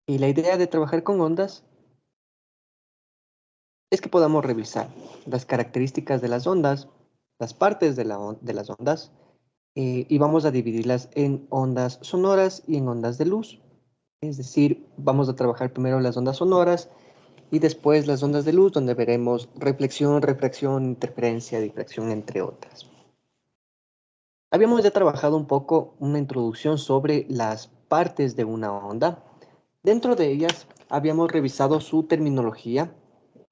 Y la idea de trabajar con ondas es que podamos revisar las características de las ondas, las partes de las ondas, y vamos a dividirlas en ondas sonoras y en ondas de luz. Es decir, vamos a trabajar primero las ondas sonoras y después las ondas de luz, donde veremos reflexión, refracción, interferencia, difracción, entre otras. Habíamos ya trabajado un poco una introducción sobre las partes de una onda. Dentro de ellas habíamos revisado su terminología.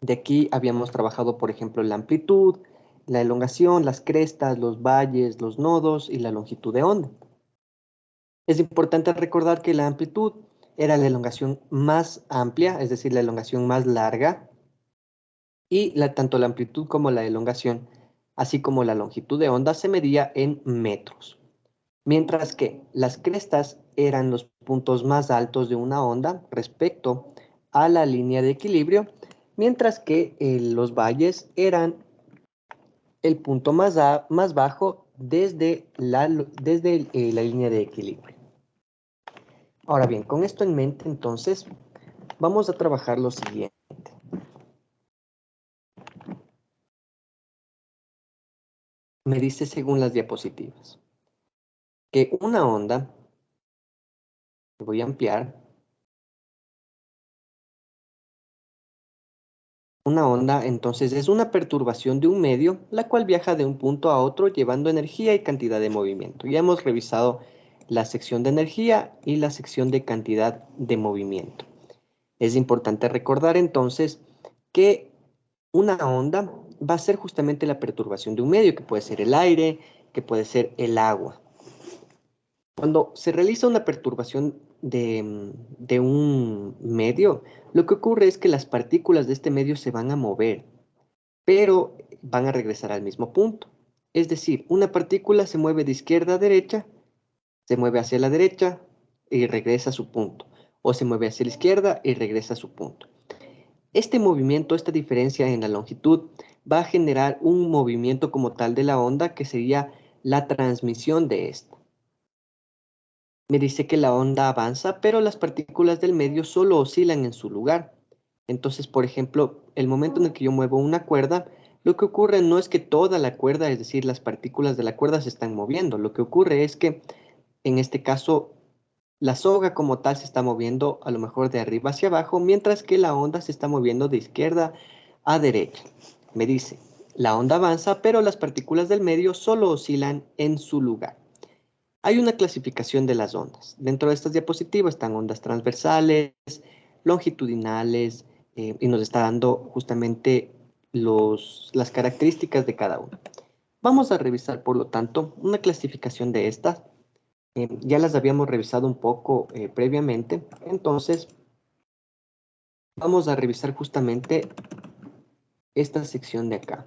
De aquí habíamos trabajado, por ejemplo, la amplitud, la elongación, las crestas, los valles, los nodos y la longitud de onda. Es importante recordar que la amplitud era la elongación más amplia, es decir, la elongación más larga, y tanto la amplitud como la elongación, así como la longitud de onda, se medía en metros. Mientras que las crestas eran los puntos más altos de una onda respecto a la línea de equilibrio, mientras que los valles eran el punto más bajo desde la línea de equilibrio. Ahora bien, con esto en mente, entonces, vamos a trabajar lo siguiente. Me dice según las diapositivas que una onda, voy a ampliar, una onda entonces es una perturbación de un medio, la cual viaja de un punto a otro llevando energía y cantidad de movimiento. Ya hemos revisado la sección de energía y la sección de cantidad de movimiento. Es importante recordar entonces que una onda va a ser justamente la perturbación de un medio, que puede ser el aire, que puede ser el agua. Cuando se realiza una perturbación de un medio, lo que ocurre es que las partículas de este medio se van a mover, pero van a regresar al mismo punto. Es decir, una partícula se mueve de izquierda a derecha, se mueve hacia la derecha y regresa a su punto, o se mueve hacia la izquierda y regresa a su punto. Este movimiento, esta diferencia en la longitud, va a generar un movimiento como tal de la onda, que sería la transmisión de esta. Me dice que la onda avanza, pero las partículas del medio solo oscilan en su lugar. Entonces, por ejemplo, el momento en el que yo muevo una cuerda, lo que ocurre no es que toda la cuerda, es decir, las partículas de la cuerda se están moviendo. Lo que ocurre es que, en este caso, la soga como tal se está moviendo a lo mejor de arriba hacia abajo, mientras que la onda se está moviendo de izquierda a derecha. Me dice, la onda avanza, pero las partículas del medio solo oscilan en su lugar. Hay una clasificación de las ondas. Dentro de estas diapositivas están ondas transversales, longitudinales, y nos está dando justamente las características de cada una. Vamos a revisar, por lo tanto, una clasificación de estas. Ya las habíamos revisado un poco previamente, entonces vamos a revisar justamente esta sección de acá.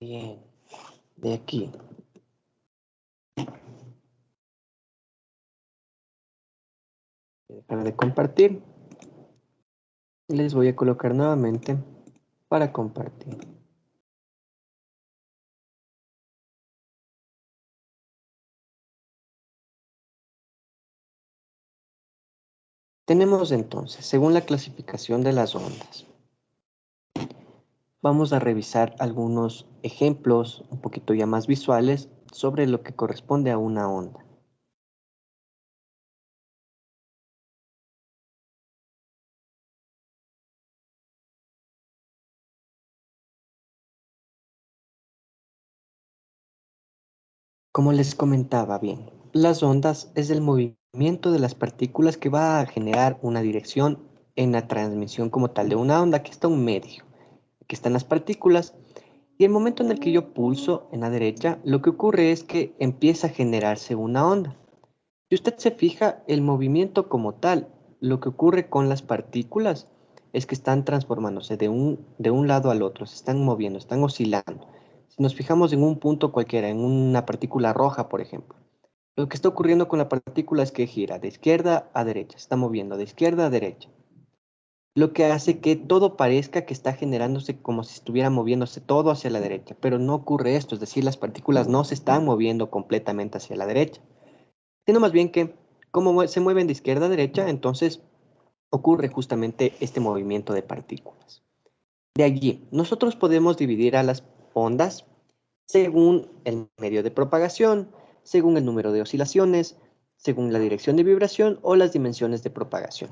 Bien, de aquí. Dejar de compartir. Les voy a colocar nuevamente para compartir. Tenemos entonces, según la clasificación de las ondas, vamos a revisar algunos ejemplos un poquito ya más visuales sobre lo que corresponde a una onda. Como les comentaba bien, las ondas es el movimiento de las partículas que va a generar una dirección en la transmisión como tal de una onda. Aquí está un medio, aquí están las partículas, y el momento en el que yo pulso en la derecha, lo que ocurre es que empieza a generarse una onda. Si usted se fija, el movimiento como tal lo que ocurre con las partículas es que están transformándose de un lado al otro, se están moviendo, están oscilando. Si nos fijamos en un punto cualquiera, en una partícula roja, por ejemplo, lo que está ocurriendo con la partícula es que gira de izquierda a derecha, se está moviendo de izquierda a derecha, lo que hace que todo parezca que está generándose como si estuviera moviéndose todo hacia la derecha, pero no ocurre esto, es decir, las partículas no se están moviendo completamente hacia la derecha, sino más bien que como se mueven de izquierda a derecha, entonces ocurre justamente este movimiento de partículas. De allí, nosotros podemos dividir a las ondas según el medio de propagación, según el número de oscilaciones, según la dirección de vibración o las dimensiones de propagación.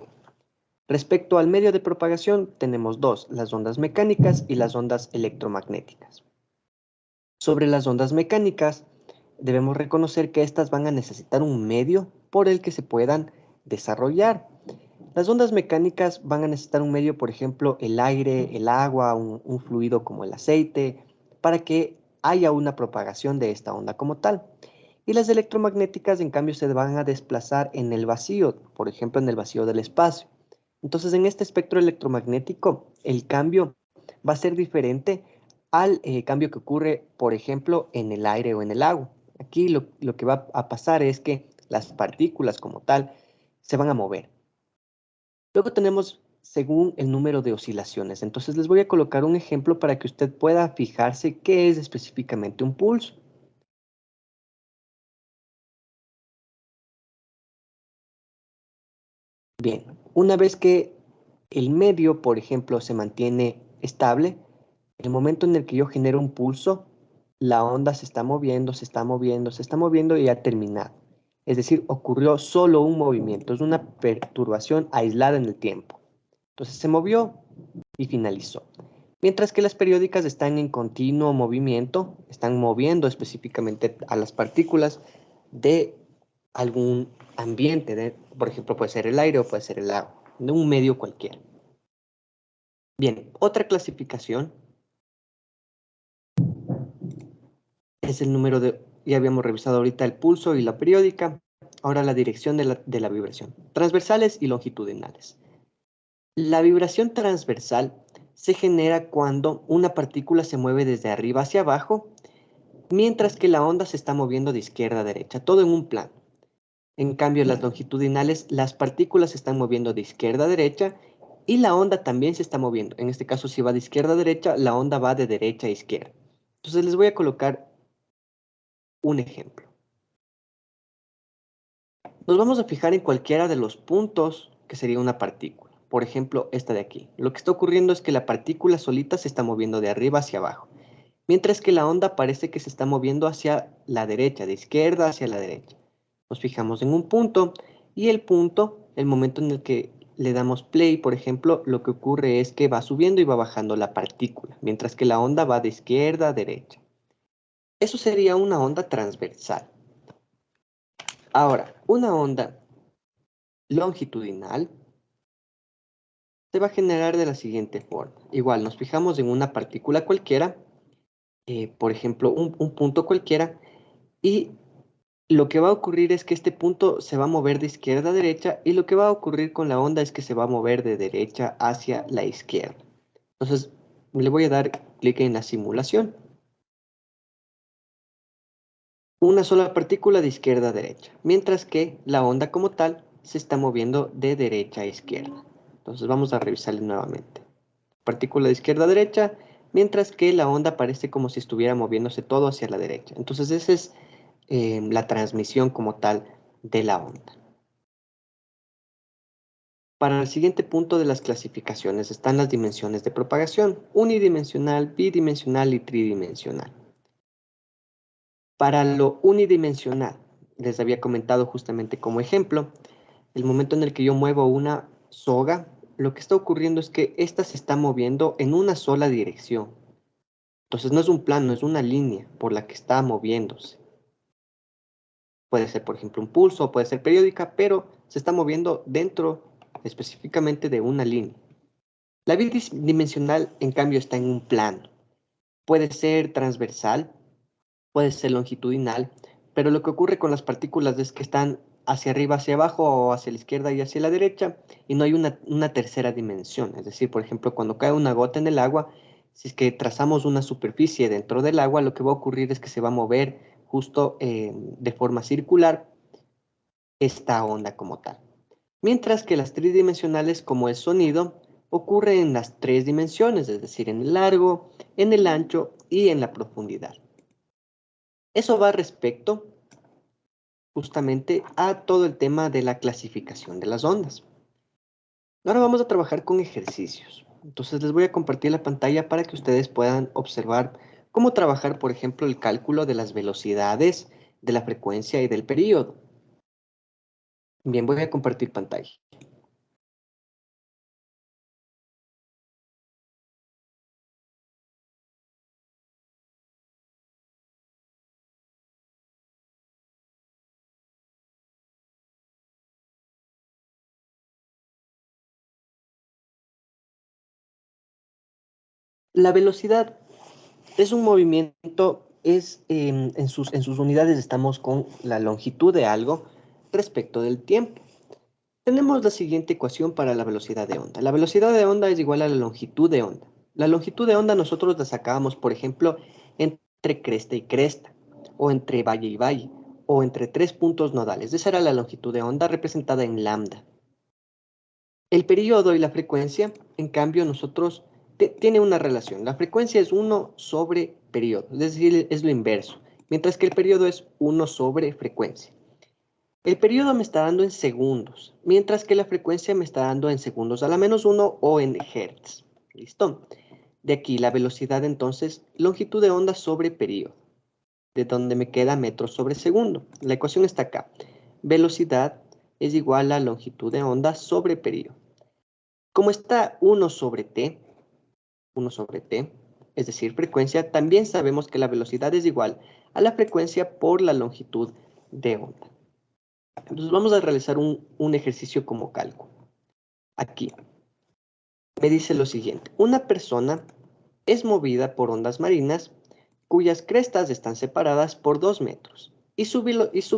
Respecto al medio de propagación, tenemos dos, las ondas mecánicas y las ondas electromagnéticas. Sobre las ondas mecánicas, debemos reconocer que estas van a necesitar un medio por el que se puedan desarrollar. Las ondas mecánicas van a necesitar un medio, por ejemplo, el aire, el agua, un fluido como el aceite, para que haya una propagación de esta onda como tal. Y las electromagnéticas, en cambio, se van a desplazar en el vacío, por ejemplo, en el vacío del espacio. Entonces, en este espectro electromagnético, el cambio va a ser diferente al cambio que ocurre, por ejemplo, en el aire o en el agua. Aquí lo que va a pasar es que las partículas como tal se van a mover. Luego tenemos según el número de oscilaciones. Entonces les voy a colocar un ejemplo para que usted pueda fijarse qué es específicamente un pulso. Bien, una vez que el medio, por ejemplo, se mantiene estable, el momento en el que yo genero un pulso, la onda se está moviendo, se está moviendo, se está moviendo y ha terminado. Es decir, ocurrió solo un movimiento, es una perturbación aislada en el tiempo. Entonces se movió y finalizó. Mientras que las periódicas están en continuo movimiento, están moviendo específicamente a las partículas de algún ambiente, por ejemplo, puede ser el aire o puede ser el agua, de un medio cualquiera. Bien, otra clasificación es el número de, ya habíamos revisado ahorita el pulso y la periódica, ahora la dirección de la vibración, transversales y longitudinales. La vibración transversal se genera cuando una partícula se mueve desde arriba hacia abajo, mientras que la onda se está moviendo de izquierda a derecha, todo en un plano. En cambio, las longitudinales, las partículas se están moviendo de izquierda a derecha y la onda también se está moviendo. En este caso, si va de izquierda a derecha, la onda va de derecha a izquierda. Entonces, les voy a colocar un ejemplo. Nos vamos a fijar en cualquiera de los puntos que sería una partícula. Por ejemplo, esta de aquí. Lo que está ocurriendo es que la partícula solita se está moviendo de arriba hacia abajo, mientras que la onda parece que se está moviendo hacia la derecha, de izquierda hacia la derecha. Nos fijamos en un punto y el punto, el momento en el que le damos play, por ejemplo, lo que ocurre es que va subiendo y va bajando la partícula, mientras que la onda va de izquierda a derecha. Eso sería una onda transversal. Ahora, una onda longitudinal se va a generar de la siguiente forma. Igual, nos fijamos en una partícula cualquiera, por ejemplo, un punto cualquiera, y lo que va a ocurrir es que este punto se va a mover de izquierda a derecha, y lo que va a ocurrir con la onda es que se va a mover de derecha hacia la izquierda. Entonces, le voy a dar clic en la simulación. Una sola partícula de izquierda a derecha, mientras que la onda como tal se está moviendo de derecha a izquierda. Entonces vamos a revisarle nuevamente. Partícula de izquierda a derecha, mientras que la onda parece como si estuviera moviéndose todo hacia la derecha. Entonces esa es la transmisión como tal de la onda. Para el siguiente punto de las clasificaciones están las dimensiones de propagación, unidimensional, bidimensional y tridimensional. Para lo unidimensional, les había comentado justamente como ejemplo, el momento en el que yo muevo una soga, lo que está ocurriendo es que ésta se está moviendo en una sola dirección. Entonces no es un plano, es una línea por la que está moviéndose. Puede ser, por ejemplo, un pulso, puede ser periódica, pero se está moviendo dentro específicamente de una línea. La bidimensional, en cambio, está en un plano. Puede ser transversal, puede ser longitudinal, pero lo que ocurre con las partículas es que están hacia arriba, hacia abajo, o hacia la izquierda y hacia la derecha, y no hay una tercera dimensión. Es decir, por ejemplo, cuando cae una gota en el agua, si es que trazamos una superficie dentro del agua, lo que va a ocurrir es que se va a mover justo de forma circular esta onda como tal. Mientras que las tridimensionales, como el sonido, ocurre en las tres dimensiones, es decir, en el largo, en el ancho y en la profundidad. Eso va respecto justamente a todo el tema de la clasificación de las ondas. Ahora vamos a trabajar con ejercicios. Entonces les voy a compartir la pantalla para que ustedes puedan observar cómo trabajar, por ejemplo, el cálculo de las velocidades, de la frecuencia y del período. Bien, voy a compartir pantalla. La velocidad es un movimiento, en sus unidades estamos con la longitud de algo respecto del tiempo. Tenemos la siguiente ecuación para la velocidad de onda. La velocidad de onda es igual a la longitud de onda. La longitud de onda nosotros la sacábamos, por ejemplo, entre cresta y cresta, o entre valle y valle, o entre tres puntos nodales. Esa era la longitud de onda representada en lambda. El periodo y la frecuencia, en cambio, nosotros tiene una relación. La frecuencia es 1 sobre periodo, es decir, es lo inverso, mientras que el periodo es 1 sobre frecuencia. El periodo me está dando en segundos, mientras que la frecuencia me está dando en segundos a la menos 1 o en hertz. ¿Listo? De aquí la velocidad entonces, longitud de onda sobre periodo, de donde me queda metros sobre segundo. La ecuación está acá. Velocidad es igual a longitud de onda sobre periodo. Como está 1 sobre t, es decir, frecuencia, también sabemos que la velocidad es igual a la frecuencia por la longitud de onda. Entonces vamos a realizar un ejercicio como cálculo. Aquí me dice lo siguiente. Una persona es movida por ondas marinas cuyas crestas están separadas por 2 metros y su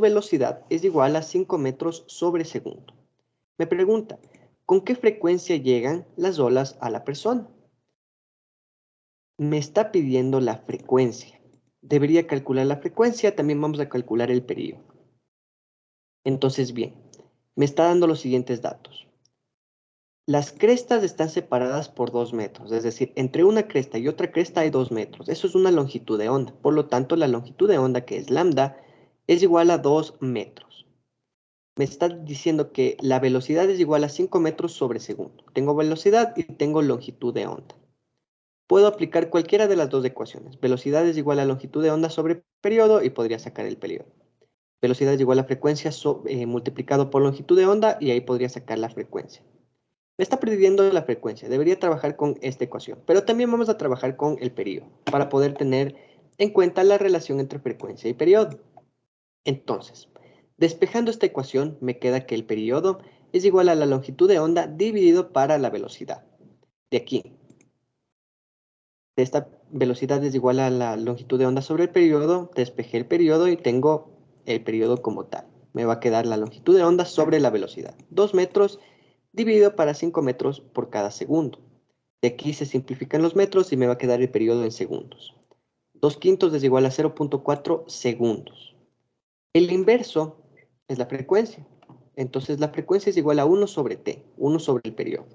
velocidad es igual a 5 metros sobre segundo. Me pregunta, ¿con qué frecuencia llegan las olas a la persona? Me está pidiendo la frecuencia. Debería calcular la frecuencia, también vamos a calcular el periodo. Entonces, bien, me está dando los siguientes datos. Las crestas están separadas por 2 metros, es decir, entre una cresta y otra cresta hay 2 metros. Eso es una longitud de onda. Por lo tanto, la longitud de onda, que es lambda, es igual a 2 metros. Me está diciendo que la velocidad es igual a 5 metros sobre segundo. Tengo velocidad y tengo longitud de onda. Puedo aplicar cualquiera de las dos ecuaciones. Velocidad es igual a longitud de onda sobre periodo y podría sacar el periodo. Velocidad es igual a frecuencia multiplicado por longitud de onda y ahí podría sacar la frecuencia. Me está pidiendo la frecuencia. Debería trabajar con esta ecuación. Pero también vamos a trabajar con el periodo para poder tener en cuenta la relación entre frecuencia y periodo. Entonces, despejando esta ecuación, me queda que el periodo es igual a la longitud de onda dividido para la velocidad. De aquí, esta velocidad es igual a la longitud de onda sobre el periodo, despejé el periodo y tengo el periodo como tal. Me va a quedar la longitud de onda sobre la velocidad. 2 metros dividido para 5 metros por cada segundo. De aquí se simplifican los metros y me va a quedar el periodo en segundos. 2 quintos es igual a 0.4 segundos. El inverso es la frecuencia. Entonces la frecuencia es igual a 1 sobre t, 1 sobre el periodo.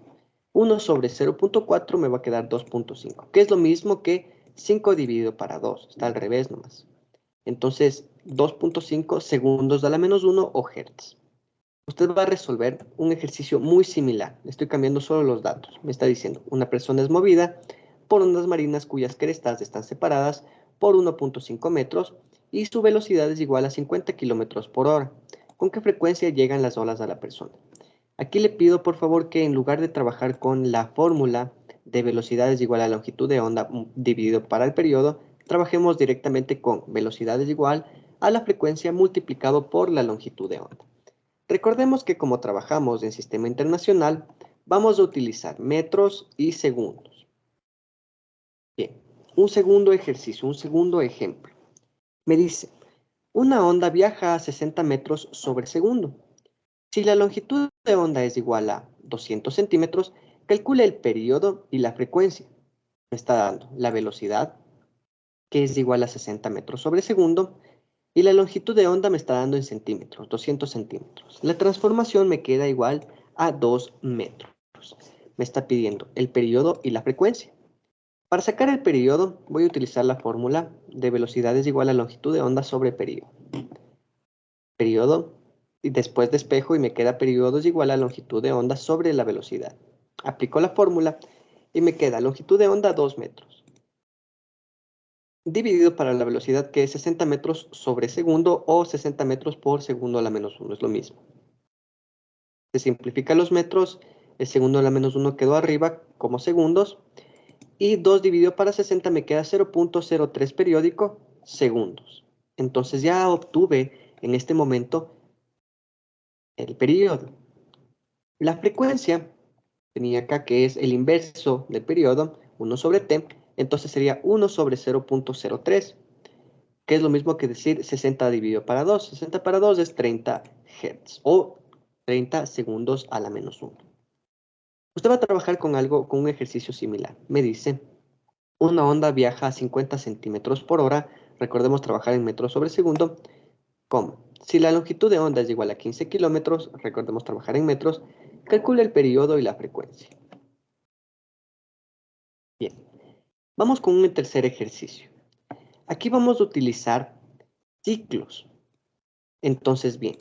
1 sobre 0.4 me va a quedar 2.5, que es lo mismo que 5 dividido para 2. Está al revés nomás. Entonces, 2.5 segundos a la menos 1 o hertz. Usted va a resolver un ejercicio muy similar. Le estoy cambiando solo los datos. Me está diciendo, una persona es movida por ondas marinas cuyas crestas están separadas por 1.5 metros y su velocidad es igual a 50 kilómetros por hora. ¿Con qué frecuencia llegan las olas a la persona? Aquí le pido por favor que en lugar de trabajar con la fórmula de velocidad es igual a longitud de onda dividido para el periodo, trabajemos directamente con velocidad es igual a la frecuencia multiplicado por la longitud de onda. Recordemos que como trabajamos en sistema internacional, vamos a utilizar metros y segundos. Bien, un segundo ejercicio, un segundo ejemplo. Me dice, una onda viaja a 60 metros sobre segundo. Si la longitud de onda es igual a 200 centímetros, calcule el periodo y la frecuencia. Me está dando la velocidad, que es igual a 60 metros sobre segundo, y la longitud de onda me está dando en centímetros, 200 centímetros. La transformación me queda igual a 2 metros. Me está pidiendo el periodo y la frecuencia. Para sacar el periodo, voy a utilizar la fórmula de velocidad es igual a longitud de onda sobre periodo. Periodo, y después despejo y me queda periodo es igual a longitud de onda sobre la velocidad. Aplico la fórmula y me queda longitud de onda 2 metros. Dividido para la velocidad que es 60 metros sobre segundo o 60 metros por segundo a la menos 1, es lo mismo. Se simplifican los metros, el segundo a la menos 1 quedó arriba como segundos, y 2 dividido para 60 me queda 0.03 periódico segundos. Entonces ya obtuve en este momento el periodo. La frecuencia tenía acá que es el inverso del periodo, 1 sobre t, entonces sería 1 sobre 0.03, que es lo mismo que decir 60 dividido para 2. 60 para 2 es 30 Hz o 30 segundos a la menos 1. Usted va a trabajar con un ejercicio similar. Me dice, una onda viaja a 50 centímetros por hora, recordemos trabajar en metros sobre segundo, si la longitud de onda es igual a 15 kilómetros, recordemos trabajar en metros, calcule el periodo y la frecuencia. Bien, vamos con un tercer ejercicio. Aquí vamos a utilizar ciclos. Entonces, bien,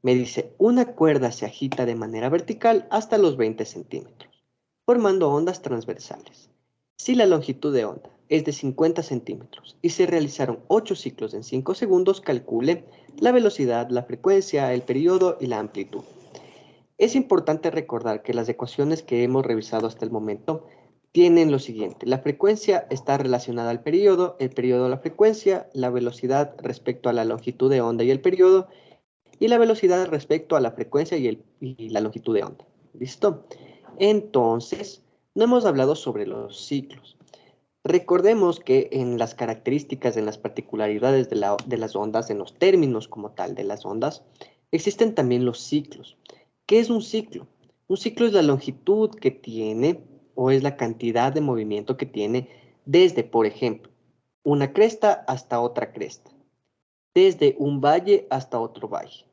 me dice, una cuerda se agita de manera vertical hasta los 20 centímetros, formando ondas transversales. Si la longitud de onda es de 50 centímetros y se realizaron 8 ciclos en 5 segundos, calcule la velocidad, la frecuencia, el periodo y la amplitud. Es importante recordar que las ecuaciones que hemos revisado hasta el momento tienen lo siguiente. La frecuencia está relacionada al periodo, el periodo a la frecuencia, la velocidad respecto a la longitud de onda y el periodo, y la velocidad respecto a la frecuencia y la longitud de onda. ¿Listo? Entonces, no hemos hablado sobre los ciclos. Recordemos que en las características, en las particularidades de las ondas, en los términos como tal de las ondas, existen también los ciclos. ¿Qué es un ciclo? Un ciclo es la longitud que tiene o es la cantidad de movimiento que tiene desde, por ejemplo, una cresta hasta otra cresta, desde un valle hasta otro valle,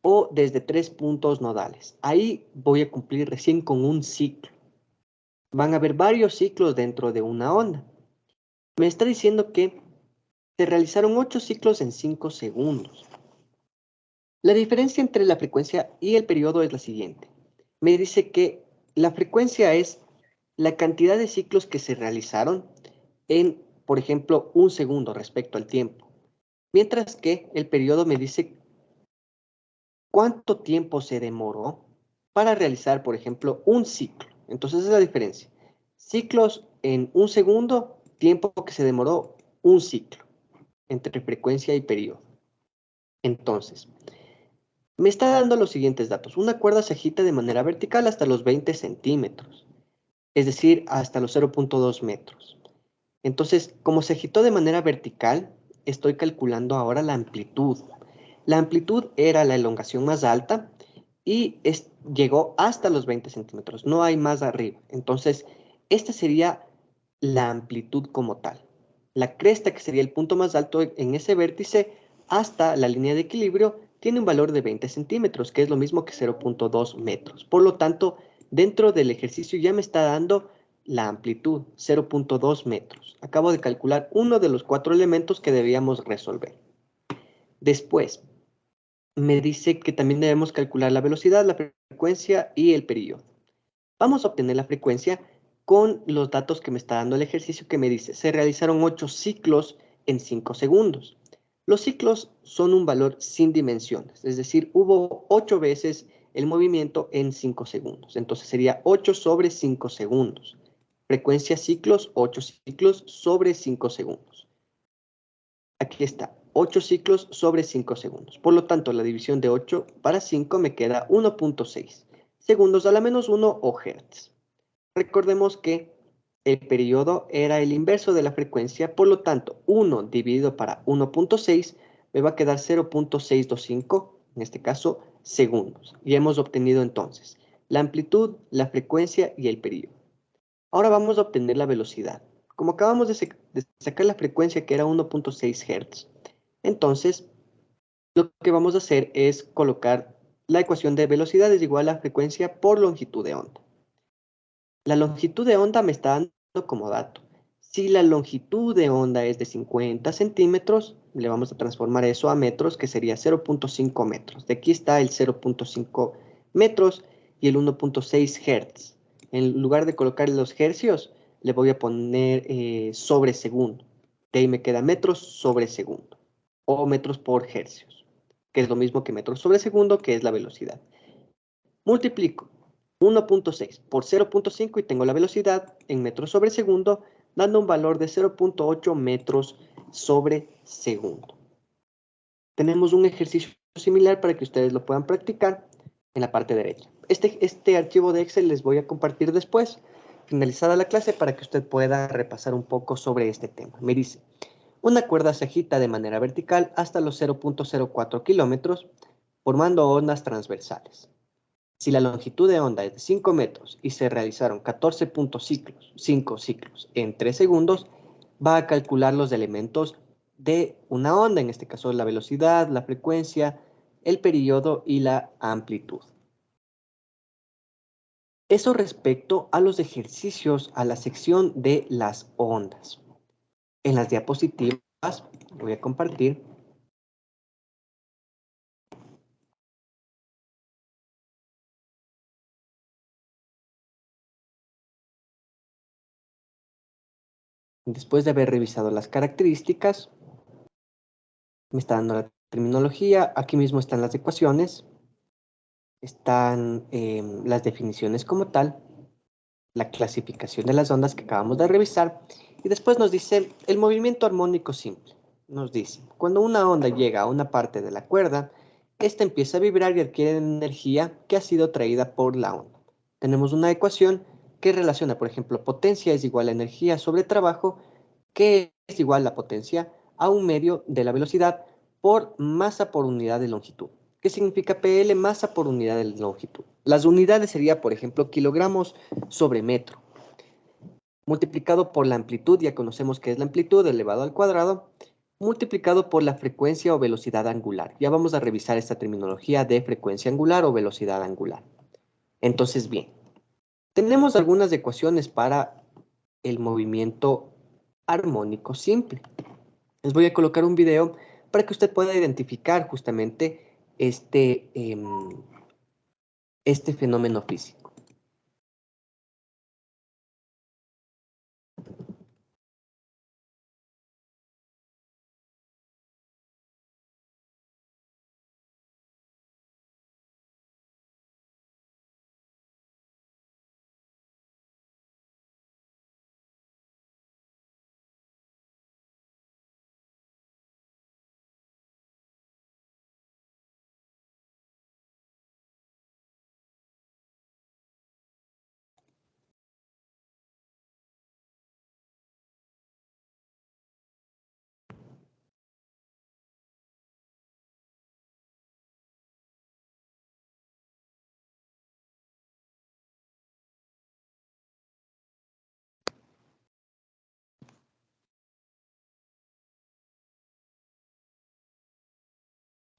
o desde 3 puntos nodales. Ahí voy a cumplir recién con un ciclo. Van a haber varios ciclos dentro de una onda. Me está diciendo que se realizaron 8 ciclos en 5 segundos. La diferencia entre la frecuencia y el periodo es la siguiente. Me dice que la frecuencia es la cantidad de ciclos que se realizaron en, por ejemplo, un segundo respecto al tiempo. Mientras que el periodo me dice cuánto tiempo se demoró para realizar, por ejemplo, un ciclo. Entonces, esa es la diferencia. Ciclos en un segundo, tiempo que se demoró un ciclo, entre frecuencia y periodo. Entonces, me está dando los siguientes datos. Una cuerda se agita de manera vertical hasta los 20 centímetros, es decir, hasta los 0.2 metros. Entonces, como se agitó de manera vertical, estoy calculando ahora la amplitud. La amplitud era la elongación más alta y llegó hasta los 20 centímetros, no hay más arriba. Entonces, esta sería la amplitud como tal. La cresta, que sería el punto más alto en ese vértice, hasta la línea de equilibrio, tiene un valor de 20 centímetros, que es lo mismo que 0.2 metros. Por lo tanto, dentro del ejercicio ya me está dando la amplitud, 0.2 metros. Acabo de calcular uno de los 4 elementos que debíamos resolver. Después, me dice que también debemos calcular la velocidad, la frecuencia y el periodo. Vamos a obtener la frecuencia con los datos que me está dando el ejercicio, que me dice, se realizaron 8 ciclos en 5 segundos. Los ciclos son un valor sin dimensiones, es decir, hubo 8 veces el movimiento en 5 segundos. Entonces sería 8 sobre 5 segundos. Frecuencia ciclos, 8 ciclos sobre 5 segundos. Aquí está, 8 ciclos sobre 5 segundos. Por lo tanto, la división de 8 para 5 me queda 1.6 segundos a la menos 1 o hertz. Recordemos que el periodo era el inverso de la frecuencia, por lo tanto, 1 dividido para 1.6 me va a quedar 0.625, en este caso, segundos. Y hemos obtenido entonces la amplitud, la frecuencia y el periodo. Ahora vamos a obtener la velocidad. Como acabamos de sacar la frecuencia que era 1.6 Hz, entonces lo que vamos a hacer es colocar la ecuación de velocidad es igual a frecuencia por longitud de onda. La longitud de onda me está dando como dato. Si la longitud de onda es de 50 centímetros, le vamos a transformar eso a metros, que sería 0.5 metros. De aquí está el 0.5 metros y el 1.6 Hz. En lugar de colocar los hercios, le voy a poner sobre segundo. De ahí me queda metros sobre segundo o metros por hercios, que es lo mismo que metros sobre segundo, que es la velocidad. Multiplico 1.6 por 0.5 y tengo la velocidad en metros sobre segundo, dando un valor de 0.8 metros sobre segundo. Tenemos un ejercicio similar para que ustedes lo puedan practicar en la parte derecha. Este archivo de Excel les voy a compartir después, finalizada la clase, para que usted pueda repasar un poco sobre este tema. Me dice, una cuerda se agita de manera vertical hasta los 0.04 kilómetros, formando ondas transversales. Si la longitud de onda es de 5 metros y se realizaron 14.5 ciclos en 3 segundos, va a calcular los elementos de una onda, en este caso la velocidad, la frecuencia, el periodo y la amplitud. Eso respecto a los ejercicios a la sección de las ondas. En las diapositivas voy a compartir. Después de haber revisado las características, me está dando la terminología, aquí mismo están las ecuaciones, están las definiciones como tal, la clasificación de las ondas que acabamos de revisar, y después nos dice el movimiento armónico simple. Nos dice, cuando una onda llega a una parte de la cuerda, esta empieza a vibrar y adquiere energía que ha sido traída por la onda. Tenemos una ecuación que relaciona, por ejemplo, potencia es igual a energía sobre trabajo, que es igual a potencia a un medio de la velocidad por masa por unidad de longitud. ¿Qué significa PL? Masa por unidad de longitud. Las unidades sería, por ejemplo, kilogramos sobre metro. Multiplicado por la amplitud, ya conocemos que es la amplitud elevado al cuadrado, multiplicado por la frecuencia o velocidad angular. Ya vamos a revisar esta terminología de frecuencia angular o velocidad angular. Entonces, bien, tenemos algunas ecuaciones para el movimiento armónico simple. Les voy a colocar un video para que usted pueda identificar justamente este fenómeno físico.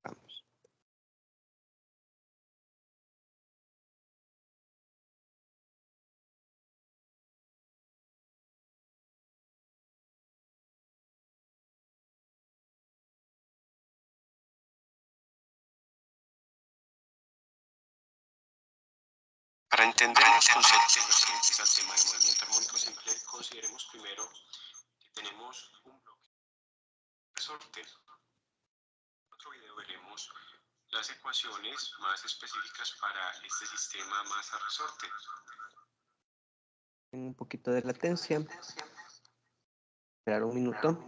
Vamos. Para entender los conceptos referentes al tema de movimiento armónico simple, consideremos primero que tenemos un bloque de resorte. En otro video veremos las ecuaciones más específicas para este sistema masa-resorte. Un poquito de latencia. Esperar un minuto.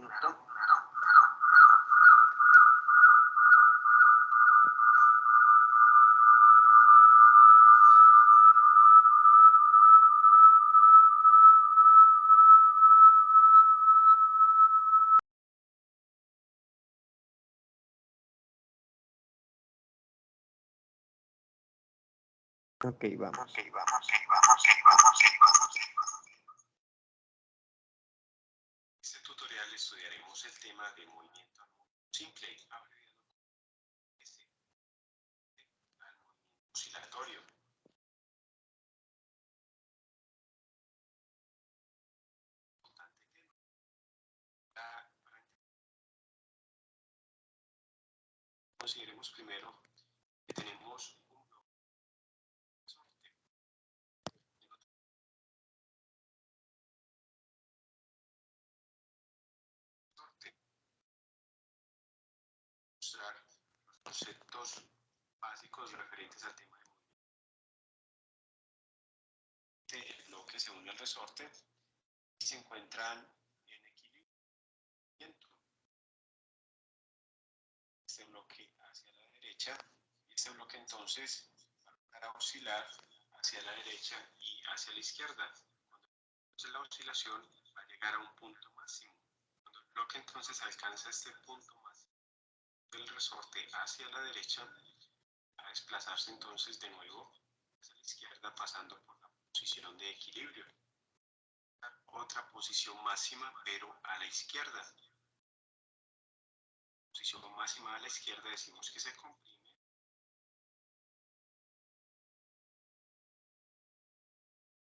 Ok, vamos. En este tutorial estudiaremos el tema de movimiento simple, abreviado al movimiento oscilatorio. Consideremos primero que tenemos un bloque mostrar los conceptos básicos referentes al tema de movimiento. El bloque se une al resorte y se encuentran en equilibrio. Este bloque hacia la derecha y este bloque entonces va a oscilar hacia la derecha y hacia la izquierda. Entonces la oscilación va a llegar a un punto máximo. Cuando el bloque entonces alcanza este punto máximo del resorte hacia la derecha, va a desplazarse entonces de nuevo hacia la izquierda pasando por la posición de equilibrio. Otra posición máxima pero a la izquierda. Posición máxima a la izquierda decimos que se comprime.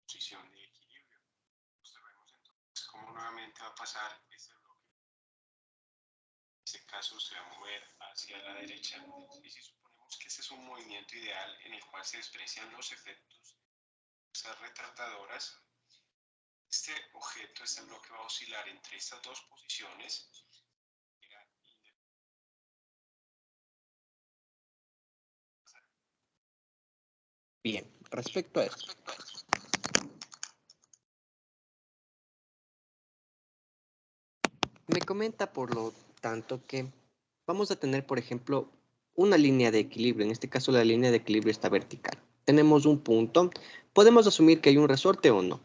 Posición de equilibrio. Observemos entonces cómo nuevamente va a pasar este bloque. En este caso se va a mover hacia la derecha. Y si suponemos que este es un movimiento ideal en el cual se desprecian los efectos de esas retardadoras, este objeto, este bloque va a oscilar entre estas dos posiciones. Bien, respecto a esto. Me comenta, por lo tanto, que vamos a tener, por ejemplo, una línea de equilibrio. En este caso, la línea de equilibrio está vertical. Tenemos un punto. Podemos asumir que hay un resorte o no.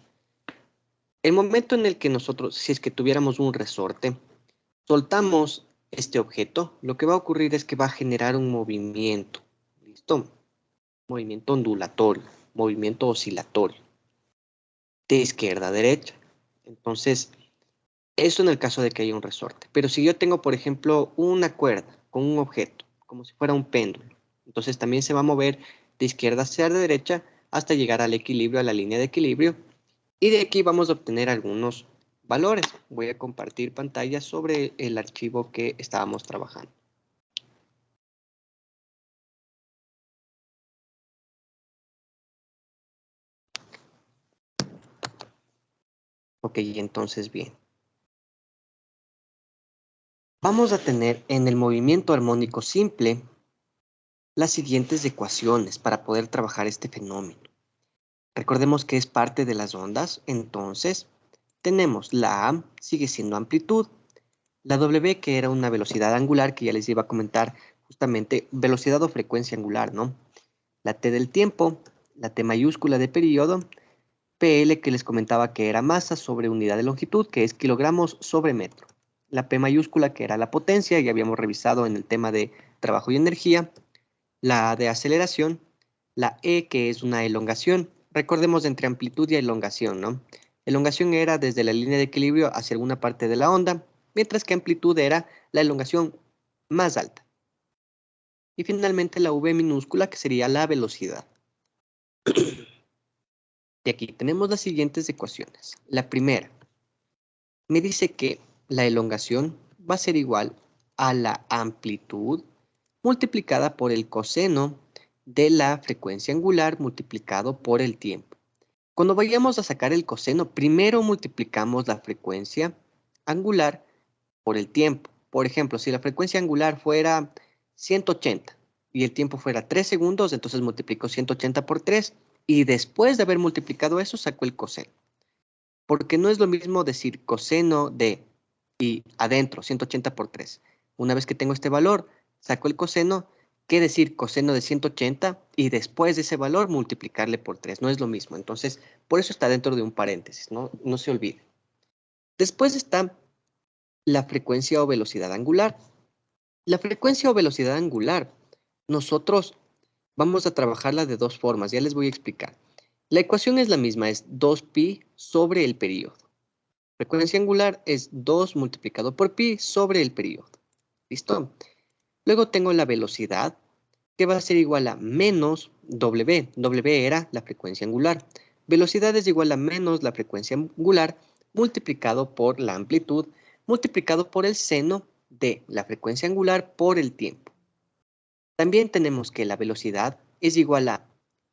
El momento en el que nosotros, si es que tuviéramos un resorte, soltamos este objeto, lo que va a ocurrir es que va a generar un movimiento. ¿Listo? Movimiento ondulatorio, movimiento oscilatorio, de izquierda a derecha. Entonces, eso en el caso de que haya un resorte. Pero si yo tengo, por ejemplo, una cuerda con un objeto, como si fuera un péndulo, entonces también se va a mover de izquierda hacia la derecha hasta llegar al equilibrio, a la línea de equilibrio. Y de aquí vamos a obtener algunos valores. Voy a compartir pantalla sobre el archivo que estábamos trabajando. Ok, entonces bien. Vamos a tener en el movimiento armónico simple las siguientes ecuaciones para poder trabajar este fenómeno. Recordemos que es parte de las ondas, entonces tenemos la A sigue siendo amplitud, la W que era una velocidad angular que ya les iba a comentar justamente velocidad o frecuencia angular, ¿no? La T del tiempo, la T mayúscula de periodo, PL que les comentaba que era masa sobre unidad de longitud, que es kilogramos sobre metro. La P mayúscula que era la potencia, ya habíamos revisado en el tema de trabajo y energía. La A de aceleración, la E que es una elongación. Recordemos entre amplitud y elongación, ¿no? Elongación era desde la línea de equilibrio hacia alguna parte de la onda, mientras que amplitud era la elongación más alta. Y finalmente la V minúscula que sería la velocidad. Y aquí tenemos las siguientes ecuaciones. La primera me dice que la elongación va a ser igual a la amplitud multiplicada por el coseno de la frecuencia angular multiplicado por el tiempo. Cuando vayamos a sacar el coseno, primero multiplicamos la frecuencia angular por el tiempo. Por ejemplo, si la frecuencia angular fuera 180 y el tiempo fuera 3 segundos, entonces multiplico 180 por 3 y después de haber multiplicado eso saco el coseno. Porque no es lo mismo decir coseno de y adentro 180 por 3. Una vez que tengo este valor, saco el coseno, que decir coseno de 180 y después de ese valor multiplicarle por 3. No es lo mismo. Entonces, por eso está dentro de un paréntesis, no se olvide. Después está la frecuencia o velocidad angular. La frecuencia o velocidad angular, nosotros vamos a trabajarla de dos formas, ya les voy a explicar. La ecuación es la misma, es 2pi sobre el periodo. Frecuencia angular es 2 multiplicado por pi sobre el periodo. ¿Listo? Luego tengo la velocidad, que va a ser igual a menos W. W era la frecuencia angular. Velocidad es igual a menos la frecuencia angular multiplicado por la amplitud, multiplicado por el seno de la frecuencia angular por el tiempo. También tenemos que la velocidad es igual a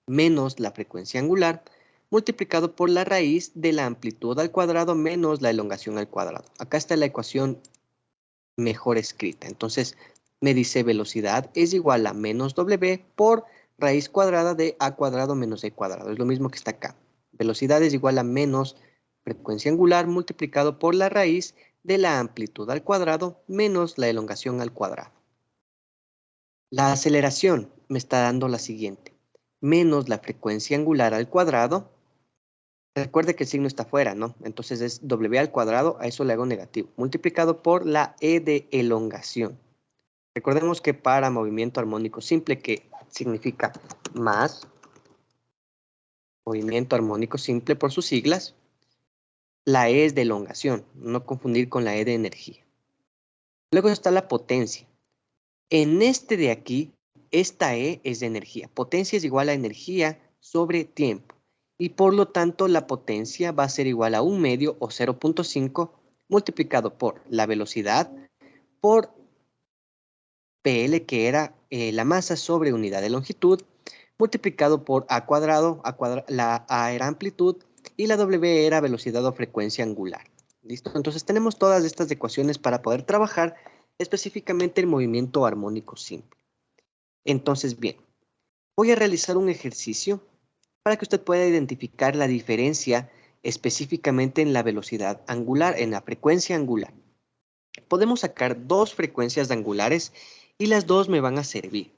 menos la frecuencia angular multiplicado por la raíz de la amplitud al cuadrado menos la elongación al cuadrado. Acá está la ecuación mejor escrita. Entonces me dice velocidad es igual a menos W por raíz cuadrada de A cuadrado menos E cuadrado. Es lo mismo que está acá. Velocidad es igual a menos frecuencia angular multiplicado por la raíz de la amplitud al cuadrado menos la elongación al cuadrado. La aceleración me está dando la siguiente. Menos la frecuencia angular al cuadrado. Recuerde que el signo está afuera, ¿no? Entonces es W al cuadrado, a eso le hago negativo. Multiplicado por la E de elongación. Recordemos que para movimiento armónico simple, que significa más, movimiento armónico simple por sus siglas, la E es de elongación, no confundir con la E de energía. Luego está la potencia. En este de aquí, esta E es de energía. Potencia es igual a energía sobre tiempo. Y por lo tanto, la potencia va a ser igual a 1 medio o 0.5 multiplicado por la velocidad por PL, que era la masa sobre unidad de longitud, multiplicado por A cuadrado, la A era amplitud y la W era velocidad o frecuencia angular. ¿Listo? Entonces tenemos todas estas ecuaciones para poder trabajar específicamente el movimiento armónico simple. Entonces, bien, voy a realizar un ejercicio para que usted pueda identificar la diferencia específicamente en la velocidad angular, en la frecuencia angular. Podemos sacar dos frecuencias angulares y las dos me van a servir.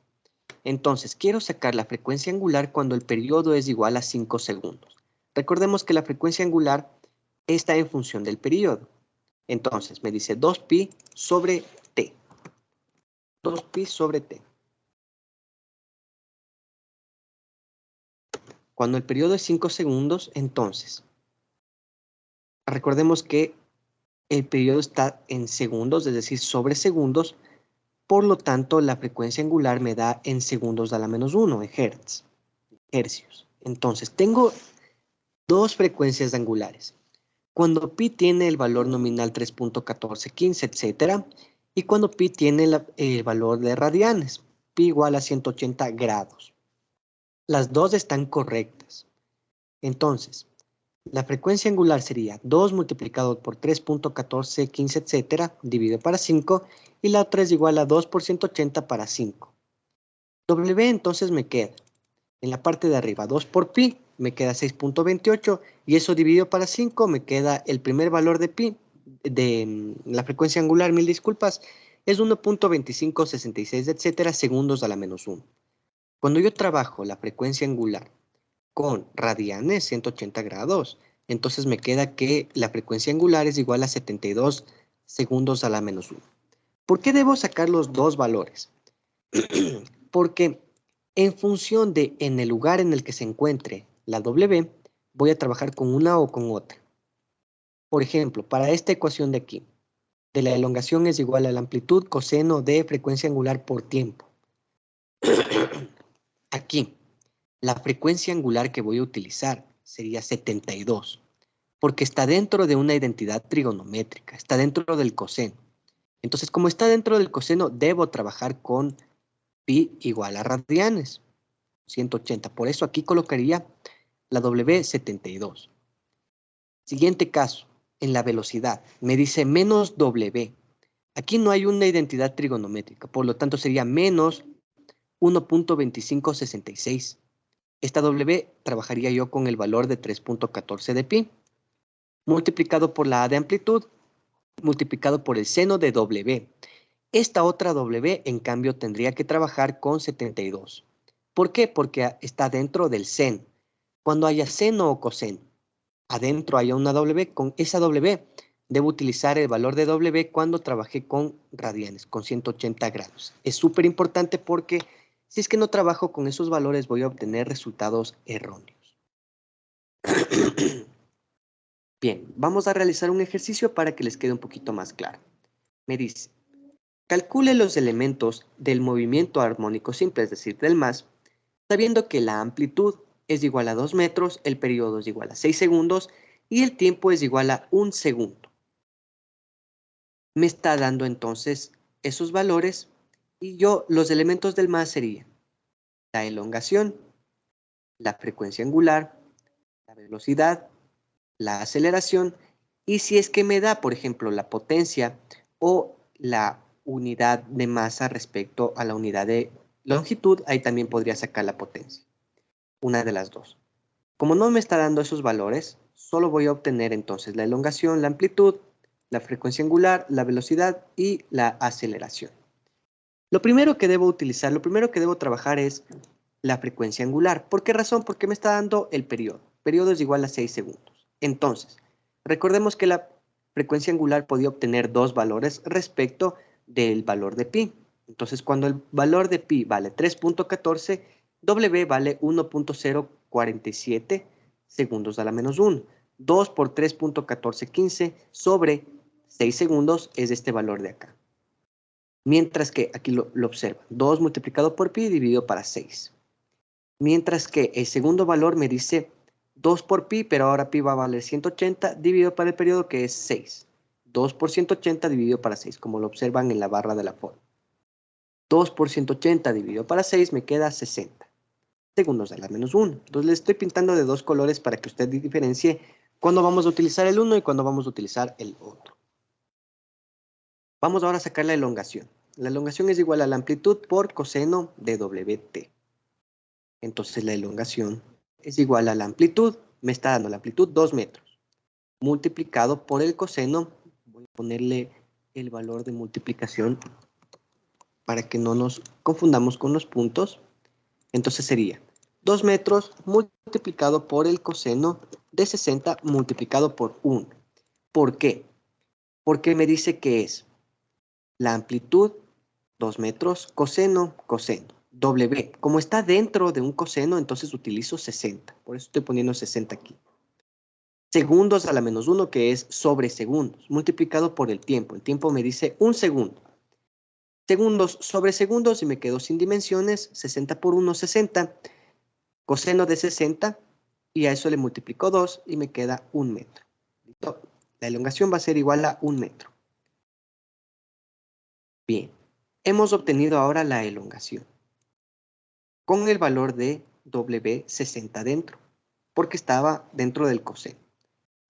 Entonces, quiero sacar la frecuencia angular cuando el periodo es igual a 5 segundos. Recordemos que la frecuencia angular está en función del periodo. Entonces, me dice 2pi sobre t. 2pi sobre t. Cuando el periodo es 5 segundos, entonces, recordemos que el periodo está en segundos, es decir, sobre segundos. Por lo tanto, la frecuencia angular me da en segundos a la menos 1, en hercios. Entonces, tengo dos frecuencias angulares. Cuando pi tiene el valor nominal 3.1415, etc. Y cuando pi tiene el valor de radianes, pi igual a 180 grados. Las dos están correctas. Entonces, la frecuencia angular sería 2 multiplicado por 3.1415, etc. dividido para 5. Y la otra es igual a 2 por 180 para 5. W entonces me queda en la parte de arriba 2 por pi, me queda 6.28 y eso dividido para 5 me queda el primer valor de pi, de la frecuencia angular, mil disculpas, es 1.2566, etcétera, segundos a la menos 1. Cuando yo trabajo la frecuencia angular con radianes, 180 grados, entonces me queda que la frecuencia angular es igual a 72 segundos a la menos 1. ¿Por qué debo sacar los dos valores? Porque en función de en el lugar en el que se encuentre la W, voy a trabajar con una o con otra. Por ejemplo, para esta ecuación de aquí, de la elongación es igual a la amplitud coseno de frecuencia angular por tiempo. Aquí, la frecuencia angular que voy a utilizar sería 72, porque está dentro de una identidad trigonométrica, está dentro del coseno. Entonces, como está dentro del coseno, debo trabajar con pi igual a radianes, 180. Por eso aquí colocaría la W 72. Siguiente caso, en la velocidad, me dice menos W. Aquí no hay una identidad trigonométrica, por lo tanto sería menos 1.2566. Esta W trabajaría yo con el valor de 3.14 de pi, multiplicado por la A de amplitud, multiplicado por el seno de W. Esta otra W, en cambio, tendría que trabajar con 72. ¿Por qué? Porque está dentro del seno. Cuando haya seno o coseno, adentro haya una W, con esa W debo utilizar el valor de W cuando trabajé con radianes, con 180 grados. Es súper importante porque Si es que no trabajo con esos valores, voy a obtener resultados erróneos. Bien, vamos a realizar un ejercicio para que les quede un poquito más claro. Me dice, calcule los elementos del movimiento armónico simple, es decir, del más, sabiendo que la amplitud es igual a 2 metros, el periodo es igual a 6 segundos y el tiempo es igual a 1 segundo. Me está dando entonces esos valores y los elementos del más serían la elongación, la frecuencia angular, la velocidad, la aceleración y si es que me da, por ejemplo, la potencia o la unidad de masa respecto a la unidad de longitud, ahí también podría sacar la potencia. Una de las dos. Como no me está dando esos valores, solo voy a obtener entonces la elongación, la amplitud, la frecuencia angular, la velocidad y la aceleración. Lo primero que debo trabajar es la frecuencia angular. ¿Por qué razón? Porque me está dando el periodo. El periodo es igual a 6 segundos. Entonces, recordemos que la frecuencia angular podía obtener dos valores respecto del valor de pi. Entonces, cuando el valor de pi vale 3.14, W vale 1.047 segundos a la menos 1. 2 por 3.1415 sobre 6 segundos es este valor de acá. Mientras que, aquí lo observa, 2 multiplicado por pi dividido para 6. Mientras que el segundo valor me dice 2 por pi, pero ahora pi va a valer 180 dividido para el periodo que es 6. 2 por 180 dividido para 6, como lo observan en la barra de la forma. 2 por 180 dividido para 6 me queda 60 segundos a la menos 1. Entonces le estoy pintando de dos colores para que usted diferencie cuándo vamos a utilizar el uno y cuándo vamos a utilizar el otro. Vamos ahora a sacar la elongación. La elongación es igual a la amplitud por coseno de WT. Entonces la elongación es igual a la amplitud, me está dando la amplitud 2 metros, multiplicado por el coseno, voy a ponerle el valor de multiplicación para que no nos confundamos con los puntos. Entonces sería 2 metros multiplicado por el coseno de 60 multiplicado por 1. ¿Por qué? Porque me dice que es la amplitud 2 metros, coseno, coseno. W, como está dentro de un coseno, entonces utilizo 60. Por eso estoy poniendo 60 aquí. Segundos a la menos 1, que es sobre segundos, multiplicado por el tiempo. El tiempo me dice 1 segundo. Segundos sobre segundos y me quedo sin dimensiones. 60 por 1, 60. Coseno de 60 y a eso le multiplico 2 y me queda 1 metro. ¿Listo? La elongación va a ser igual a 1 metro. Bien, hemos obtenido ahora la elongación con el valor de W60 dentro, porque estaba dentro del coseno.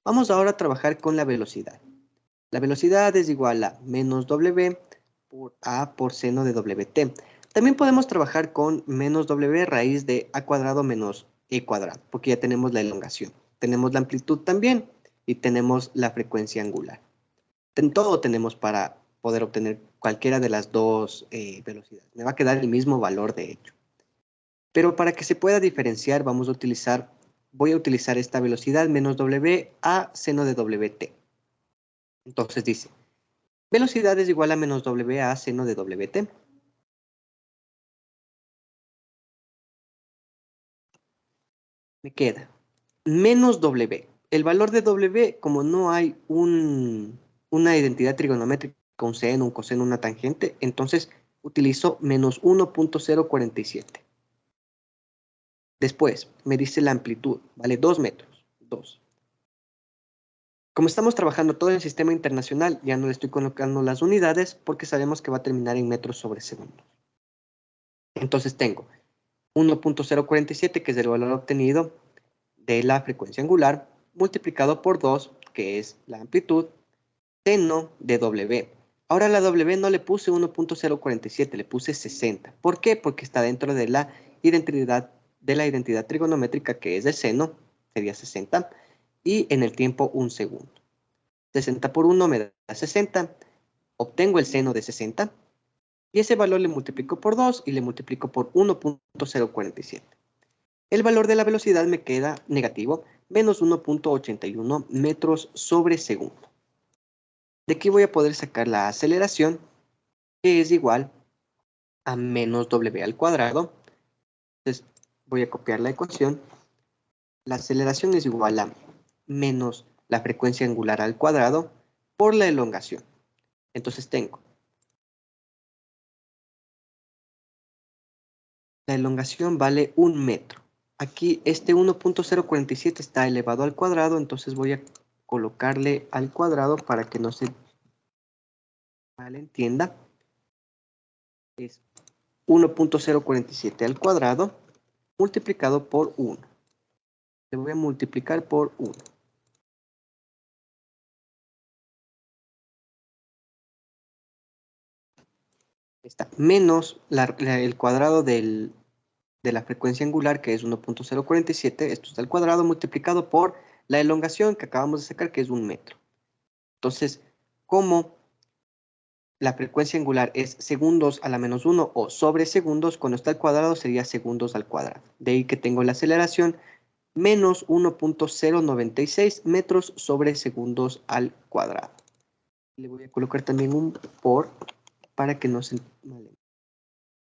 Vamos ahora a trabajar con la velocidad. La velocidad es igual a menos W por A por seno de WT. También podemos trabajar con menos W raíz de A cuadrado menos E cuadrado, porque ya tenemos la elongación. Tenemos la amplitud también y tenemos la frecuencia angular. Todo tenemos para poder obtener cualquiera de las dos velocidades. Me va a quedar el mismo valor de hecho. Pero para que se pueda diferenciar, voy a utilizar esta velocidad menos W a seno de WT. Entonces dice, velocidad es igual a menos W a seno de WT. Me queda menos W. El valor de W, como no hay una identidad trigonométrica, un seno, un coseno, una tangente, entonces utilizo menos 1.047. Después me dice la amplitud, ¿vale? 2 metros, 2. Como estamos trabajando todo en sistema internacional, ya no le estoy colocando las unidades porque sabemos que va a terminar en metros sobre segundo. Entonces tengo 1.047, que es el valor obtenido de la frecuencia angular, multiplicado por 2, que es la amplitud, seno de W. Ahora a la W no le puse 1.047, le puse 60. ¿Por qué? Porque está dentro de la identidad trigonométrica que es de seno, sería 60, y en el tiempo 1 segundo. 60 por 1 me da 60, obtengo el seno de 60, y ese valor le multiplico por 2 y le multiplico por 1.047. El valor de la velocidad me queda negativo, menos 1.81 metros sobre segundo. De aquí voy a poder sacar la aceleración, que es igual a menos W al cuadrado. Entonces voy a copiar la ecuación. La aceleración es igual a menos la frecuencia angular al cuadrado por la elongación. Entonces tengo la elongación vale 1 metro. Aquí este 1.047 está elevado al cuadrado, entonces voy a colocarle al cuadrado para que no se malentienda. Es 1.047 al cuadrado multiplicado por 1. Le voy a multiplicar por 1. Está menos el cuadrado de la frecuencia angular, que es 1.047. Esto está al cuadrado multiplicado por la elongación que acabamos de sacar, que es 1 metro. Entonces, como la frecuencia angular es segundos a la menos 1 o sobre segundos, cuando está al cuadrado sería segundos al cuadrado. De ahí que tengo la aceleración menos 1.096 metros sobre segundos al cuadrado. Le voy a colocar también un por para que no se malentienda.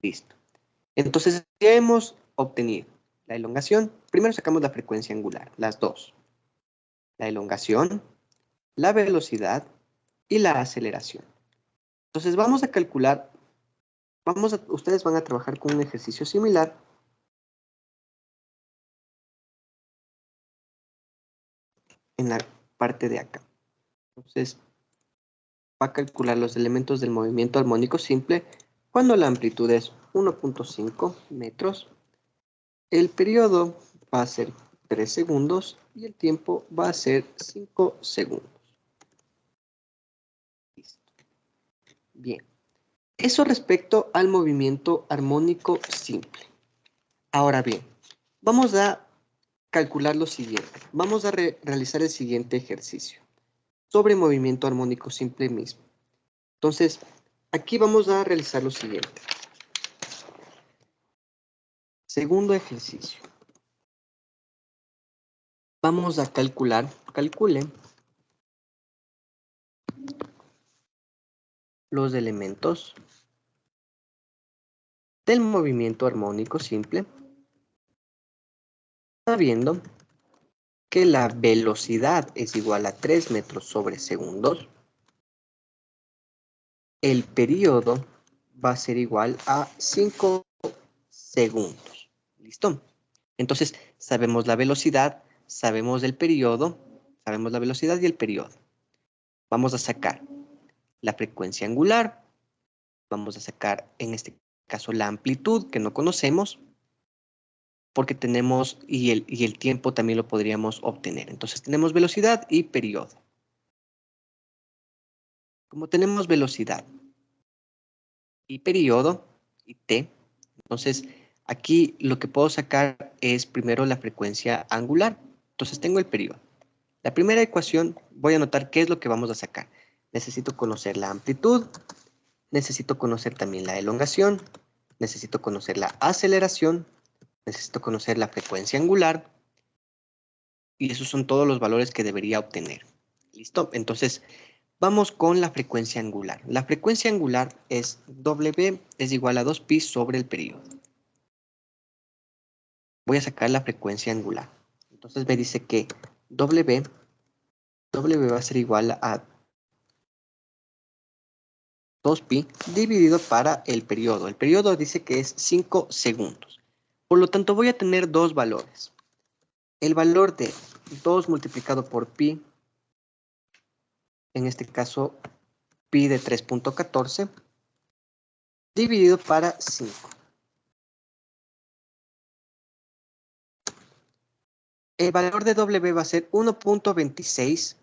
Listo. Entonces ya hemos obtenido la elongación. Primero sacamos la frecuencia angular, las dos. La elongación, la velocidad y la aceleración. Entonces vamos a calcular, ustedes van a trabajar con un ejercicio similar. En la parte de acá. Entonces va a calcular los elementos del movimiento armónico simple cuando la amplitud es 1.5 metros. El periodo va a ser 3 segundos y el tiempo va a ser 5 segundos. Listo. Bien. Eso respecto al movimiento armónico simple. Ahora bien, vamos a calcular lo siguiente. Vamos a realizar el siguiente ejercicio sobre movimiento armónico simple mismo. Entonces, aquí vamos a realizar lo siguiente. Segundo ejercicio. Vamos a calcule los elementos del movimiento armónico simple, sabiendo que la velocidad es igual a 3 metros sobre segundos. El periodo va a ser igual a 5 segundos. ¿Listo? Entonces, sabemos la velocidad, sabemos el periodo, sabemos la velocidad y el periodo. Vamos a sacar la frecuencia angular, vamos a sacar en este caso la amplitud que no conocemos, porque tenemos, y el tiempo también lo podríamos obtener. Entonces tenemos velocidad y periodo. Como tenemos velocidad y periodo, y t, entonces aquí lo que puedo sacar es primero la frecuencia angular. Entonces tengo el periodo. La primera ecuación, voy a anotar qué es lo que vamos a sacar. Necesito conocer la amplitud, necesito conocer también la elongación, necesito conocer la aceleración, necesito conocer la frecuencia angular, y esos son todos los valores que debería obtener. ¿Listo? Entonces, vamos con la frecuencia angular. La frecuencia angular es W es igual a 2pi sobre el periodo. Voy a sacar la frecuencia angular. Entonces me dice que W va a ser igual a 2pi dividido para el periodo. El periodo dice que es 5 segundos. Por lo tanto, voy a tener dos valores. El valor de 2 multiplicado por pi, en este caso pi de 3.14, dividido para 5. El valor de W va a ser 1.26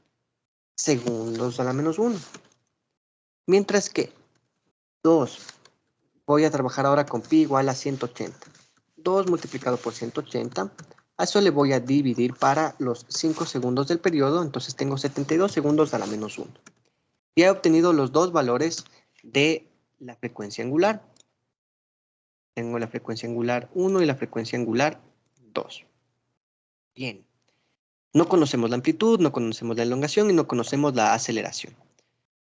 segundos a la menos 1. Mientras que 2, voy a trabajar ahora con pi igual a 180. 2 multiplicado por 180, a eso le voy a dividir para los 5 segundos del periodo, entonces tengo 72 segundos a la menos 1. Y he obtenido los dos valores de la frecuencia angular. Tengo la frecuencia angular 1 y la frecuencia angular 2. Bien. No conocemos la amplitud, no conocemos la elongación y no conocemos la aceleración.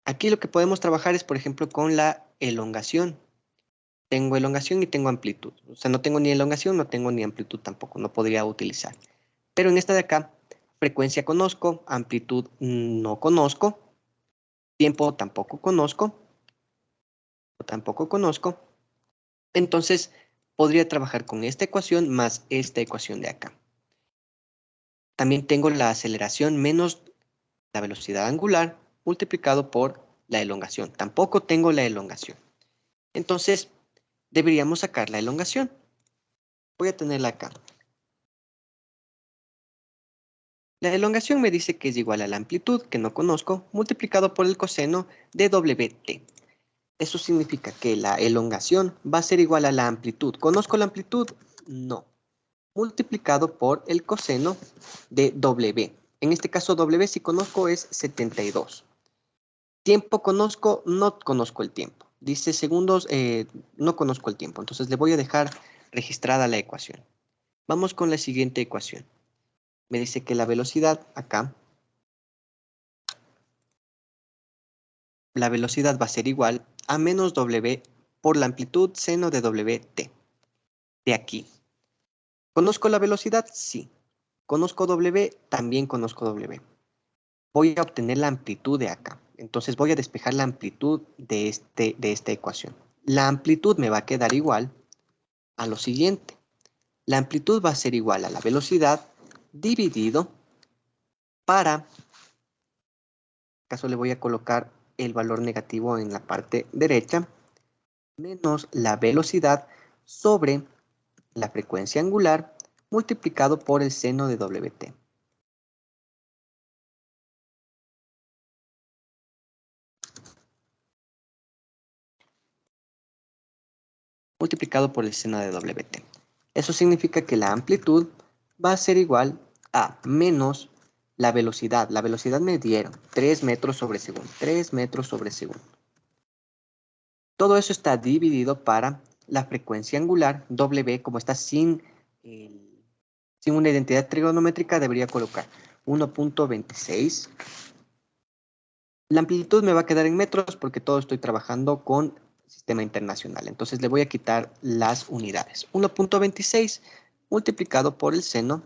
Aquí lo que podemos trabajar es, por ejemplo, con la elongación. Tengo elongación y tengo amplitud. O sea, no tengo ni elongación, no tengo ni amplitud tampoco, no podría utilizar. Pero en esta de acá, frecuencia conozco, amplitud no conozco, tiempo tampoco conozco. Entonces, podría trabajar con esta ecuación más esta ecuación de acá. También tengo la aceleración menos la velocidad angular multiplicado por la elongación. Tampoco tengo la elongación. Entonces, deberíamos sacar la elongación. Voy a tenerla acá. La elongación me dice que es igual a la amplitud, que no conozco, multiplicado por el coseno de WT. Eso significa que la elongación va a ser igual a la amplitud. ¿Conozco la amplitud? No. Multiplicado por el coseno de W. En este caso W si conozco es 72. Tiempo conozco, no conozco el tiempo. Dice segundos, no conozco el tiempo. Entonces le voy a dejar registrada la ecuación. Vamos con la siguiente ecuación. Me dice que la velocidad acá, la velocidad va a ser igual a menos W por la amplitud seno de WT. De aquí. ¿Conozco la velocidad? Sí. ¿Conozco W? También conozco W. Voy a obtener la amplitud de acá. Entonces voy a despejar la amplitud de esta ecuación. La amplitud me va a quedar igual a lo siguiente. La amplitud va a ser igual a la velocidad dividido para, en este caso le voy a colocar el valor negativo en la parte derecha, menos la velocidad sobre la frecuencia angular multiplicado por el seno de WT. Multiplicado por el seno de WT. Eso significa que la amplitud va a ser igual a menos la velocidad. La velocidad me dieron 3 metros sobre segundo. 3 metros sobre segundo. Todo eso está dividido para la frecuencia angular, W, como está sin una identidad trigonométrica, debería colocar 1.26. La amplitud me va a quedar en metros porque todo estoy trabajando con sistema internacional. Entonces le voy a quitar las unidades. 1.26 multiplicado por el seno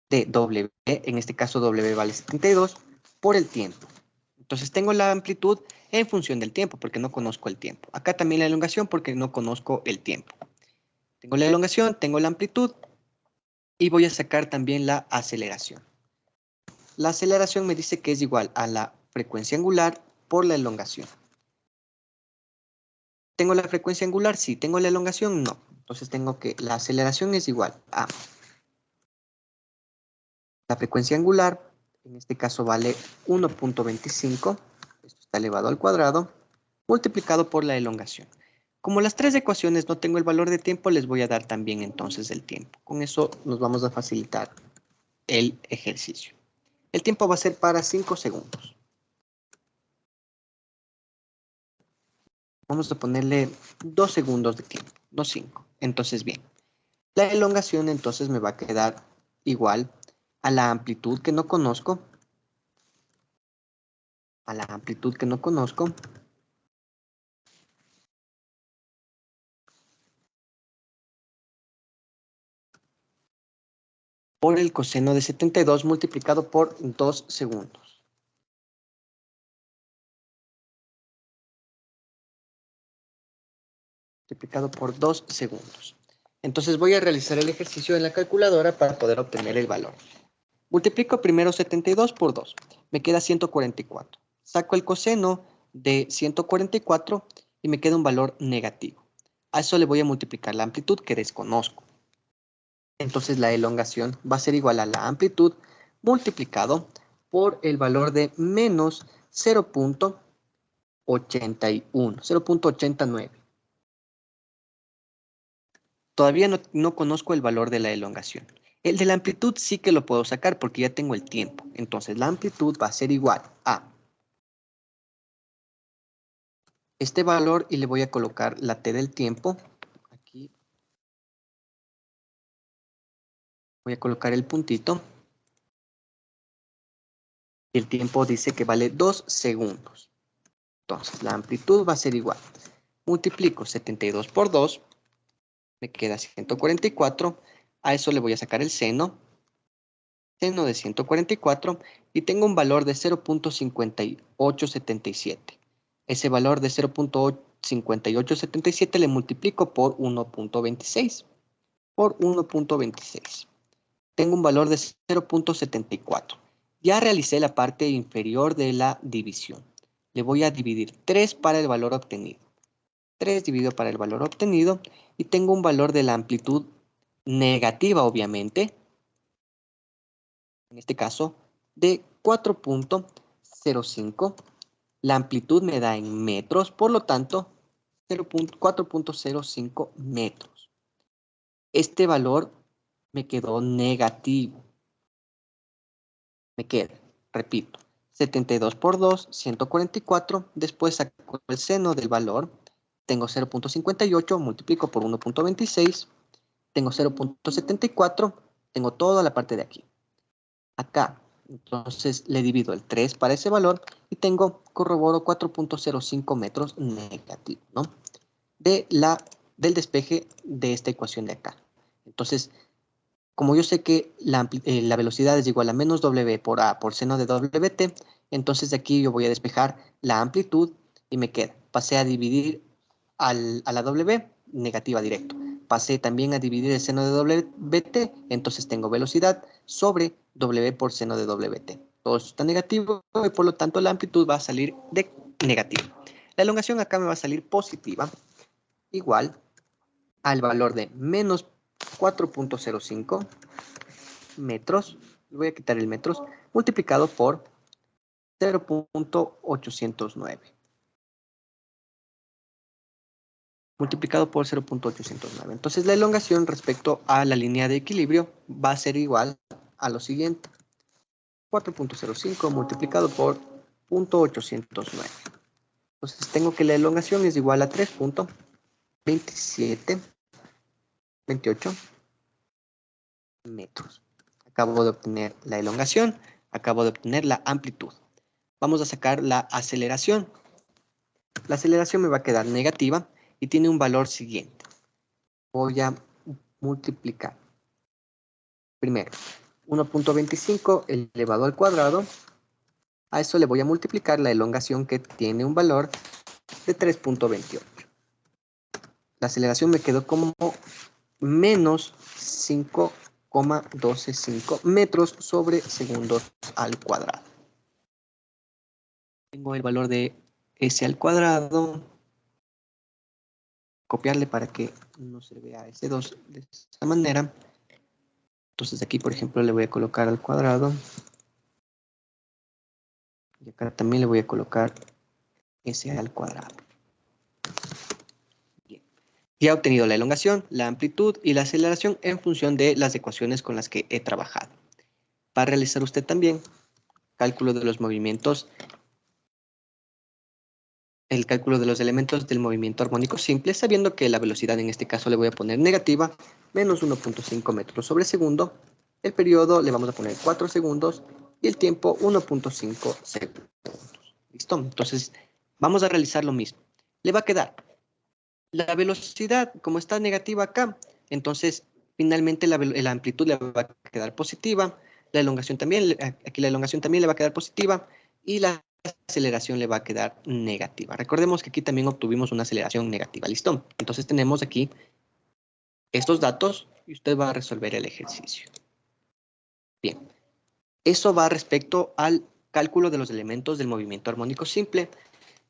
de W, en este caso W vale 72, por el tiempo. Entonces tengo la amplitud en función del tiempo, porque no conozco el tiempo. Acá también la elongación, porque no conozco el tiempo. Tengo la elongación, tengo la amplitud, y voy a sacar también la aceleración. La aceleración me dice que es igual a la frecuencia angular por la elongación. ¿Tengo la frecuencia angular? Sí. ¿Tengo la elongación? No. Entonces tengo que la aceleración es igual a la frecuencia angular, en este caso vale 1.25, esto está elevado al cuadrado, multiplicado por la elongación. Como las tres ecuaciones no tengo el valor de tiempo, les voy a dar también entonces el tiempo. Con eso nos vamos a facilitar el ejercicio. El tiempo va a ser para 5 segundos. Vamos a ponerle 2 segundos de tiempo, no 5. Entonces, bien. La elongación entonces me va a quedar igual a la amplitud que no conozco, por el coseno de 72 multiplicado por 2 segundos. Multiplicado por 2 segundos. Entonces voy a realizar el ejercicio en la calculadora para poder obtener el valor. Multiplico primero 72 por 2. Me queda 144. Saco el coseno de 144 y me queda un valor negativo. A eso le voy a multiplicar la amplitud que desconozco. Entonces la elongación va a ser igual a la amplitud multiplicado por el valor de menos 0.81, 0.89. Todavía no conozco el valor de la elongación. El de la amplitud sí que lo puedo sacar porque ya tengo el tiempo. Entonces la amplitud va a ser igual a este valor y le voy a colocar la t del tiempo. Aquí voy a colocar el puntito. Y el tiempo dice que vale 2 segundos. Entonces, la amplitud va a ser igual. Multiplico 72 por 2, me queda 144. A eso le voy a sacar el seno. Seno de 144 y tengo un valor de 0.5877. Ese valor de 0.5877 le multiplico por 1.26. Por 1.26. Tengo un valor de 0.74. Ya realicé la parte inferior de la división. Le voy a dividir 3 para el valor obtenido. 3 dividido para el valor obtenido y tengo un valor de la amplitud negativa, obviamente. En este caso, de 4.05. La amplitud me da en metros, por lo tanto, 4.05 metros. Este valor me quedó negativo. Me queda, repito, 72 por 2, 144. Después saco el seno del valor. Tengo 0.58, multiplico por 1.26. Tengo 0.74. Tengo toda la parte de aquí. Acá, entonces le divido el 3 para ese valor y tengo, corroboro 4.05 metros negativo, ¿no? Del despeje de esta ecuación de acá. Entonces, como yo sé que la velocidad es igual a menos W por A por seno de WT, entonces de aquí yo voy a despejar la amplitud y me queda. Pasé a dividir a la W, negativa directo. Pasé también a dividir el seno de WT, entonces tengo velocidad sobre W por seno de WT. Todo esto está negativo y por lo tanto la amplitud va a salir de negativa. La elongación acá me va a salir positiva, igual al valor de menos 4.05 metros, voy a quitar el metros, multiplicado por 0.809. Multiplicado por 0.809. Entonces la elongación respecto a la línea de equilibrio va a ser igual a lo siguiente. 4.05 multiplicado por 0.809. Entonces tengo que la elongación es igual a 3.2728 metros. Acabo de obtener la elongación, acabo de obtener la amplitud. Vamos a sacar la aceleración. La aceleración me va a quedar negativa y tiene un valor siguiente. Voy a multiplicar. Primero, 1.25 elevado al cuadrado. A eso le voy a multiplicar la elongación que tiene un valor de 3.28. La aceleración me quedó como menos 5,125 metros sobre segundos al cuadrado. Tengo el valor de S al cuadrado. Copiarle para que no se vea S2 de esta manera. Entonces aquí, por ejemplo, le voy a colocar al cuadrado. Y acá también le voy a colocar S al cuadrado. Bien. Ya he obtenido la elongación, la amplitud y la aceleración en función de las ecuaciones con las que he trabajado. Va a realizar usted también cálculo de los movimientos, el cálculo de los elementos del movimiento armónico simple, sabiendo que la velocidad en este caso le voy a poner negativa, menos 1.5 metros sobre segundo. El periodo le vamos a poner 4 segundos y el tiempo 1.5 segundos. ¿Listo? Entonces, vamos a realizar lo mismo. Le va a quedar la velocidad, como está negativa acá, entonces finalmente la amplitud le va a quedar positiva, la elongación también, aquí la elongación también le va a quedar positiva y la aceleración le va a quedar negativa. Recordemos que aquí también obtuvimos una aceleración negativa. ¿Listo? Entonces tenemos aquí estos datos y usted va a resolver el ejercicio. Bien. Eso va respecto al cálculo de los elementos del movimiento armónico simple.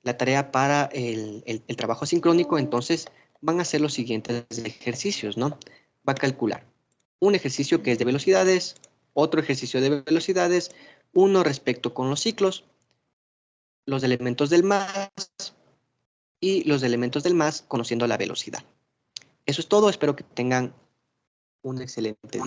La tarea para el trabajo sincrónico, entonces, van a ser los siguientes ejercicios, ¿no? Va a calcular un ejercicio que es de velocidades, otro ejercicio de velocidades, uno respecto con los ciclos, los elementos del más y los elementos del más conociendo la velocidad. Eso es todo, espero que tengan un excelente día.